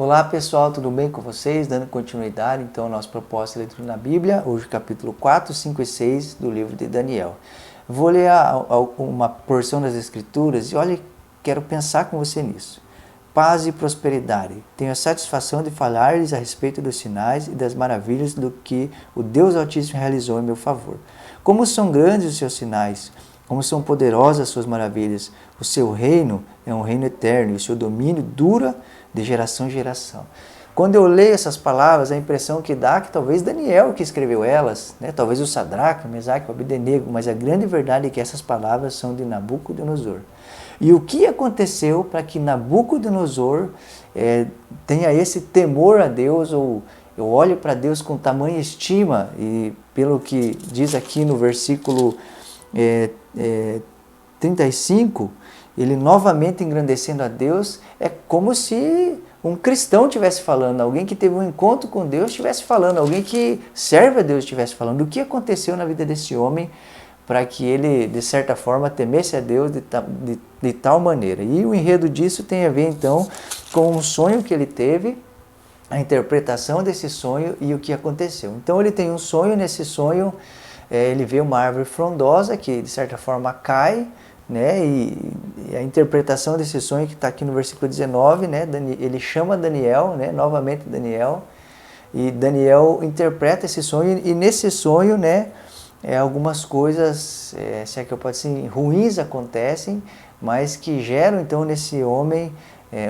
Olá pessoal, tudo bem com vocês? Dando continuidade então ao nosso propósito de leitura na Bíblia, hoje capítulo 4, 5 e 6 do livro de Daniel. Vou ler uma porção das Escrituras e olha, quero pensar com você nisso. Paz e prosperidade. Tenho a satisfação de falar-lhes a respeito dos sinais e das maravilhas do que o Deus Altíssimo realizou em meu favor. Como são grandes os seus sinais, como são poderosas as suas maravilhas. O seu reino é um reino eterno e o seu domínio dura de geração em geração. Quando eu leio essas palavras, a impressão que dá é que talvez Daniel que escreveu elas, talvez o Sadraque, o Mesaque, o Abdenego, mas a grande verdade é que essas palavras são de Nabucodonosor. E o que aconteceu para que Nabucodonosor tenha esse temor a Deus, ou eu olho para Deus com tamanha estima, e pelo que diz aqui no versículo 35, ele novamente engrandecendo a Deus, é como se um cristão estivesse falando, alguém que teve um encontro com Deus estivesse falando, alguém que serve a Deus estivesse falando. O que aconteceu na vida desse homem para que ele, de certa forma, temesse a Deus de tal maneira? E o enredo disso tem a ver, então, com um sonho que ele teve, a interpretação desse sonho e o que aconteceu. Então, ele tem um sonho, nesse sonho, ele vê uma árvore frondosa que, de certa forma, cai, e a interpretação desse sonho que está aqui no versículo 19, ele chama Daniel, novamente Daniel, e Daniel interpreta esse sonho, e nesse sonho, algumas coisas, se é que eu posso dizer, ruins acontecem, mas que geram então nesse homem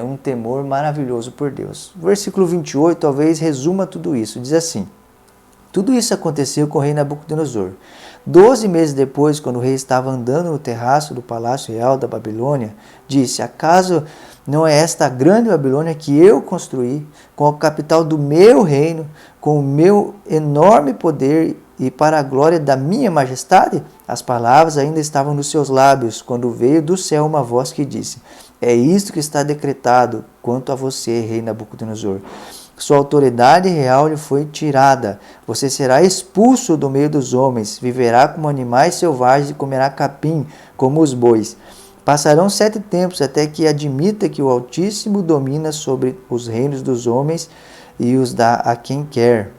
um temor maravilhoso por Deus. O versículo 28 talvez resuma tudo isso, diz assim: tudo isso aconteceu com o rei Nabucodonosor. 12 meses depois, quando o rei estava andando no terraço do palácio real da Babilônia, disse: acaso não é esta a grande Babilônia que eu construí, com a capital do meu reino, com o meu enorme poder e para a glória da minha majestade? As palavras ainda estavam nos seus lábios, quando veio do céu uma voz que disse: é isto que está decretado quanto a você, rei Nabucodonosor. Sua autoridade real lhe foi tirada. Você será expulso do meio dos homens, viverá como animais selvagens e comerá capim, como os bois. Passarão 7 tempos até que admita que o Altíssimo domina sobre os reinos dos homens e os dá a quem quer.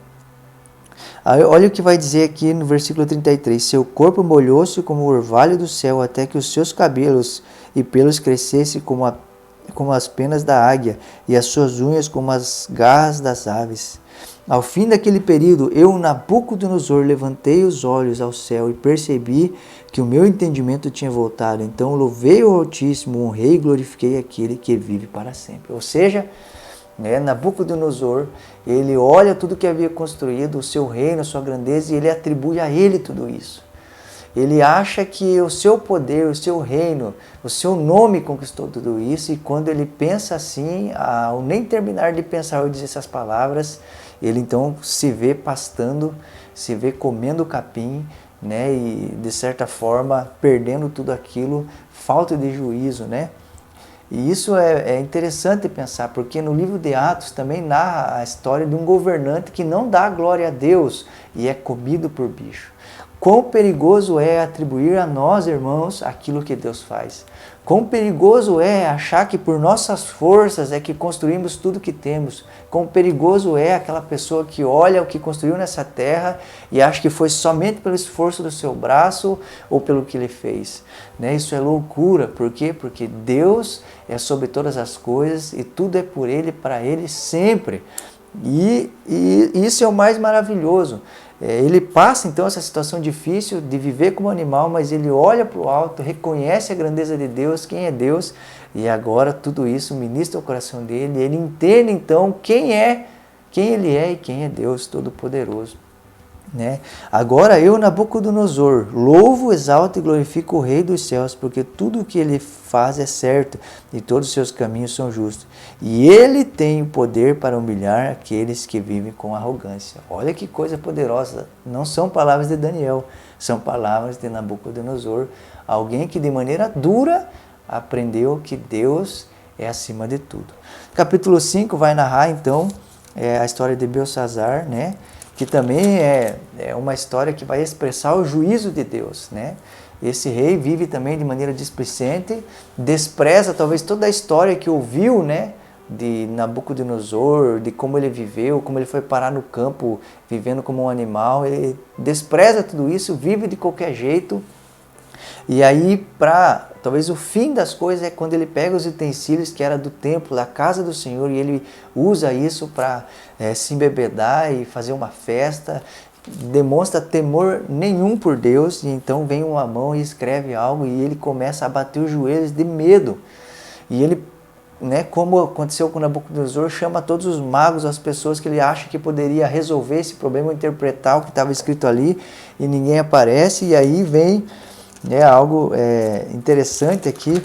Olha o que vai dizer aqui no versículo 33. Seu corpo molhou-se como o orvalho do céu, até que os seus cabelos e pelos crescessem como as penas da águia, e as suas unhas como as garras das aves. Ao fim daquele período, eu, Nabucodonosor, levantei os olhos ao céu e percebi que o meu entendimento tinha voltado. Então louvei o Altíssimo, honrei e glorifiquei aquele que vive para sempre. Ou seja, Nabucodonosor, ele olha tudo que havia construído, o seu reino, a sua grandeza, e ele atribui a ele tudo isso. Ele acha que o seu poder, o seu reino, o seu nome conquistou tudo isso, e quando ele pensa assim, ao nem terminar de pensar ou dizer essas palavras, ele então se vê pastando, se vê comendo capim, e de certa forma perdendo tudo aquilo, falta de juízo, E isso é interessante pensar, porque no livro de Atos também narra a história de um governante que não dá glória a Deus e é comido por bicho. Quão perigoso é atribuir a nós, irmãos, aquilo que Deus faz. Quão perigoso é achar que por nossas forças é que construímos tudo que temos. Quão perigoso é aquela pessoa que olha o que construiu nessa terra e acha que foi somente pelo esforço do seu braço ou pelo que ele fez. Isso é loucura. Por quê? Porque Deus é sobre todas as coisas e tudo é por Ele, para Ele sempre. E isso é o mais maravilhoso. Ele passa então essa situação difícil de viver como animal, mas ele olha para o alto, reconhece a grandeza de Deus, quem é Deus, e agora tudo isso ministra o coração dele, ele entende então quem ele é e quem é Deus Todo-Poderoso. Agora eu, Nabucodonosor, louvo, exalto e glorifico o Rei dos céus, porque tudo o que ele faz é certo e todos os seus caminhos são justos. E ele tem o poder para humilhar aqueles que vivem com arrogância. Olha que coisa poderosa. Não são palavras de Daniel, são palavras de Nabucodonosor, alguém que de maneira dura aprendeu que Deus é acima de tudo. Capítulo 5 vai narrar então a história de Belsassar, que também é uma história que vai expressar o juízo de Deus, Esse rei vive também de maneira displicente, despreza talvez toda a história que ouviu, de Nabucodonosor, de como ele viveu, como ele foi parar no campo vivendo como um animal. Ele despreza tudo isso, vive de qualquer jeito. E aí, talvez o fim das coisas é quando ele pega os utensílios que era do templo, da casa do Senhor, e ele usa isso para se embebedar e fazer uma festa, demonstra temor nenhum por Deus, e então vem uma mão e escreve algo, e ele começa a bater os joelhos de medo. E ele, como aconteceu com Nabucodonosor, chama todos os magos, as pessoas que ele acha que poderia resolver esse problema, interpretar o que estava escrito ali, e ninguém aparece, e aí vem algo interessante aqui,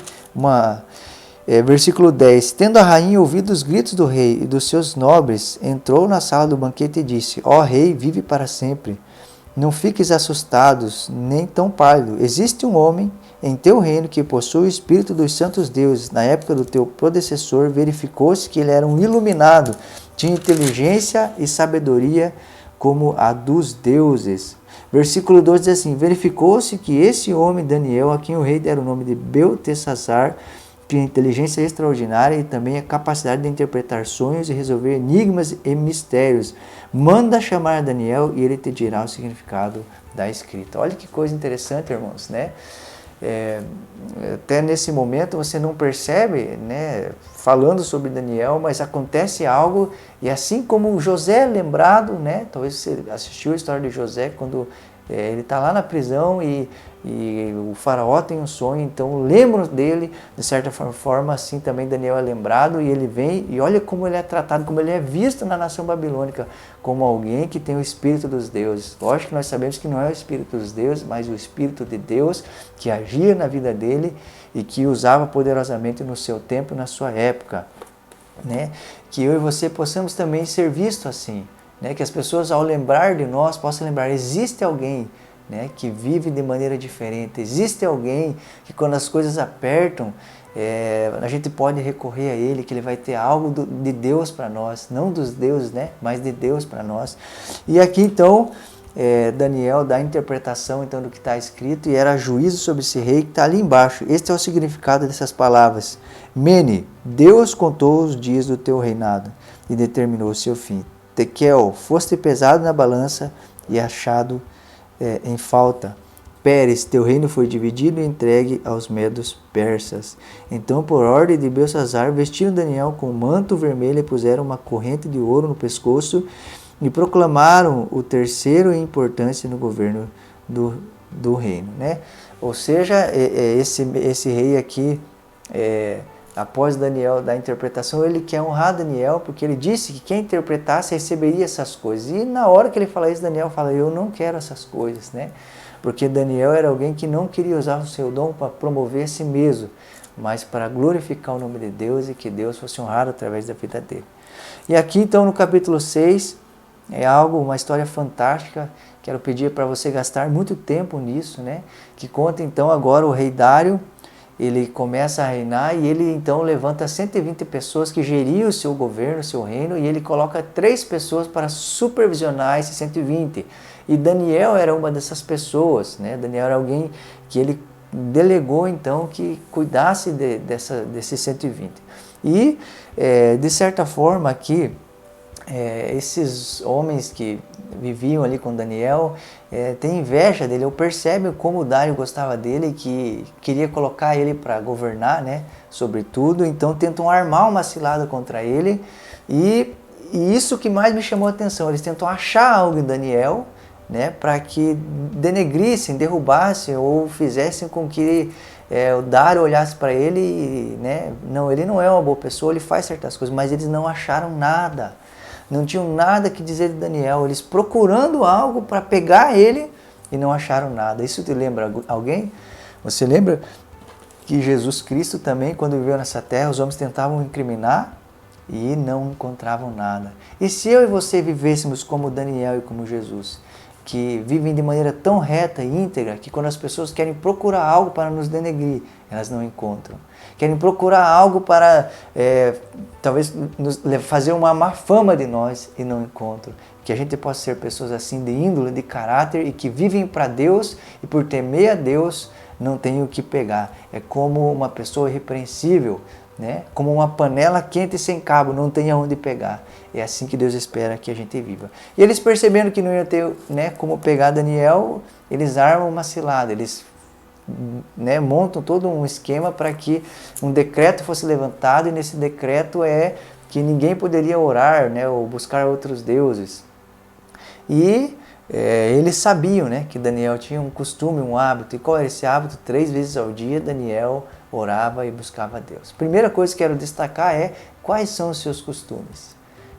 versículo 10. Tendo a rainha ouvido os gritos do rei e dos seus nobres, entrou na sala do banquete e disse: Ó rei, vive para sempre. Não fiques assustados, nem tão pálido. Existe um homem em teu reino que possui o espírito dos santos deuses. Na época do teu predecessor, verificou-se que ele era um iluminado, tinha inteligência e sabedoria como a dos deuses. Versículo 12 diz assim: verificou-se que esse homem, Daniel, a quem o rei dera o nome de Beltesazar, tinha inteligência extraordinária e também a capacidade de interpretar sonhos e resolver enigmas e mistérios. Manda chamar Daniel e ele te dirá o significado da escrita. Olha que coisa interessante, irmãos, né? Até nesse momento você não percebe, falando sobre Daniel, mas acontece algo, e assim como José é lembrado, talvez você assistiu a história de José, quando ele está lá na prisão e o faraó tem um sonho, então lembram dele, de certa forma, assim também Daniel é lembrado, e ele vem, e olha como ele é tratado, como ele é visto na nação babilônica, como alguém que tem o Espírito dos deuses. Lógico que nós sabemos que não é o Espírito dos deuses, mas o Espírito de Deus, que agia na vida dele, e que usava poderosamente no seu tempo e na sua época. Que eu e você possamos também ser vistos assim, que as pessoas, ao lembrar de nós, possam lembrar: existe alguém que vive de maneira diferente, existe alguém que, quando as coisas apertam, a gente pode recorrer a ele, que ele vai ter algo de Deus para nós, não dos deuses, mas de Deus para nós. E aqui então Daniel dá a interpretação então do que está escrito, e era juízo sobre esse rei que está ali embaixo. Este é o significado dessas palavras: Mene, Deus contou os dias do teu reinado e determinou o seu fim. Tekel, foste pesado na balança e achado em falta. Pérez, teu reino foi dividido e entregue aos medos persas. Então, por ordem de Beltesazar, vestiram Daniel com um manto vermelho e puseram uma corrente de ouro no pescoço e proclamaram o terceiro em importância no governo do reino. Ou seja, esse rei aqui, após Daniel dar a interpretação, ele quer honrar Daniel, porque ele disse que quem interpretasse receberia essas coisas. E na hora que ele fala isso, Daniel fala: eu não quero essas coisas, Porque Daniel era alguém que não queria usar o seu dom para promover a si mesmo, mas para glorificar o nome de Deus e que Deus fosse honrado através da vida dele. E aqui então no capítulo 6, uma história fantástica. Quero pedir para você gastar muito tempo nisso, Que conta então agora o rei Dário. Ele começa a reinar e ele então levanta 120 pessoas que geriam o seu governo, o seu reino, e ele coloca 3 pessoas para supervisionar esses 120. E Daniel era uma dessas pessoas, Daniel era alguém que ele delegou então que cuidasse desses 120. E, de certa forma aqui, esses homens que viviam ali com Daniel têm inveja dele, ou percebem como o Dário gostava dele e que queria colocar ele para governar, sobre tudo. Então tentam armar uma cilada contra ele, e isso que mais me chamou a atenção: eles tentam achar algo em Daniel, para que denegrissem, derrubassem ou fizessem com que o Dário olhasse para ele e, não, ele não é uma boa pessoa, ele faz certas coisas, mas eles não acharam nada. Não tinham nada que dizer de Daniel, eles procurando algo para pegar ele e não acharam nada. Isso te lembra alguém? Você lembra que Jesus Cristo também, quando viveu nessa terra, os homens tentavam incriminar e não encontravam nada. E se eu e você vivêssemos como Daniel e como Jesus, que vivem de maneira tão reta e íntegra, que quando as pessoas querem procurar algo para nos denegrir, elas não encontram. Querem procurar algo para, talvez, fazer uma má fama de nós e não encontram. Que a gente possa ser pessoas assim, de índole, de caráter, e que vivem para Deus, e por temer a Deus, não tem o que pegar. É como uma pessoa irrepreensível, né? Como uma panela quente e sem cabo, não tem aonde pegar. É assim que Deus espera que a gente viva. E eles percebendo que não ia ter, né, como pegar Daniel, eles armam uma cilada, eles, né, montam todo um esquema para que um decreto fosse levantado, e nesse decreto é que ninguém poderia orar, né, ou buscar outros deuses. E eles sabiam, né, que Daniel tinha um costume, um hábito. E qual era esse hábito? 3 vezes ao dia Daniel orava e buscava a Deus. Primeira coisa que quero destacar é quais são os seus costumes.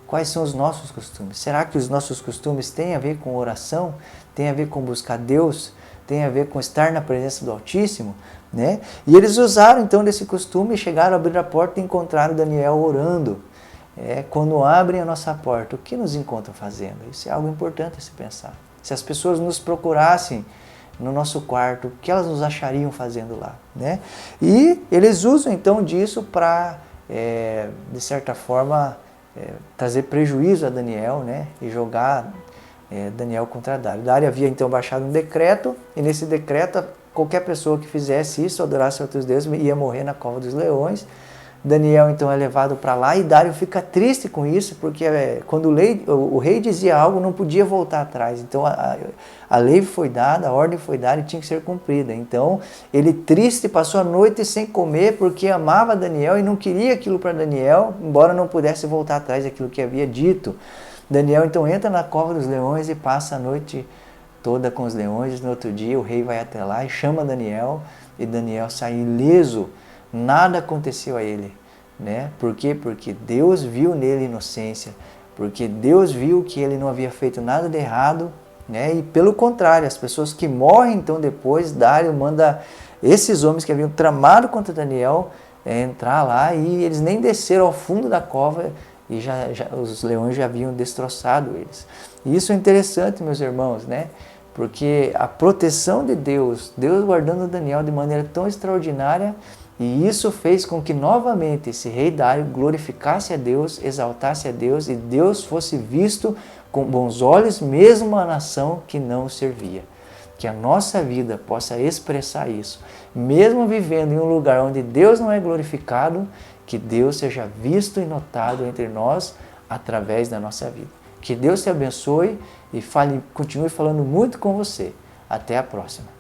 Quais são os nossos costumes? Será que os nossos costumes têm a ver com oração? Tem a ver com buscar Deus? Tem a ver com estar na presença do Altíssimo? Né? E eles usaram então desse costume e chegaram a abrir a porta e encontraram Daniel orando. Quando abrem a nossa porta, o que nos encontram fazendo? Isso é algo importante a se pensar. Se as pessoas nos procurassem no nosso quarto, o que elas nos achariam fazendo lá? Né? E eles usam então disso para, de certa forma, trazer prejuízo a Daniel, né? E jogar Daniel contra Dário. Dário havia então baixado um decreto, e nesse decreto qualquer pessoa que fizesse isso, adorasse outros deuses, ia morrer na cova dos leões. Daniel então é levado para lá e Dário fica triste com isso, porque quando o rei dizia algo, não podia voltar atrás. Então a lei foi dada, a ordem foi dada e tinha que ser cumprida. Então ele triste passou a noite sem comer porque amava Daniel e não queria aquilo para Daniel, embora não pudesse voltar atrás daquilo que havia dito. Daniel então entra na cova dos leões e passa a noite toda com os leões. No outro dia o rei vai até lá e chama Daniel, e Daniel sai ileso. Nada aconteceu a ele, né? Por quê? Porque Deus viu nele inocência, porque Deus viu que ele não havia feito nada de errado, né? E pelo contrário, as pessoas que morrem então depois, Dário manda esses homens que haviam tramado contra Daniel entrar lá, e eles nem desceram ao fundo da cova e os leões já haviam destroçado eles. E isso é interessante, meus irmãos, né? Porque a proteção de Deus, Deus guardando Daniel de maneira tão extraordinária, e isso fez com que novamente esse rei Dário glorificasse a Deus, exaltasse a Deus, e Deus fosse visto com bons olhos, mesmo a nação que não o servia. Que a nossa vida possa expressar isso, mesmo vivendo em um lugar onde Deus não é glorificado, que Deus seja visto e notado entre nós através da nossa vida. Que Deus te abençoe e continue falando muito com você. Até a próxima.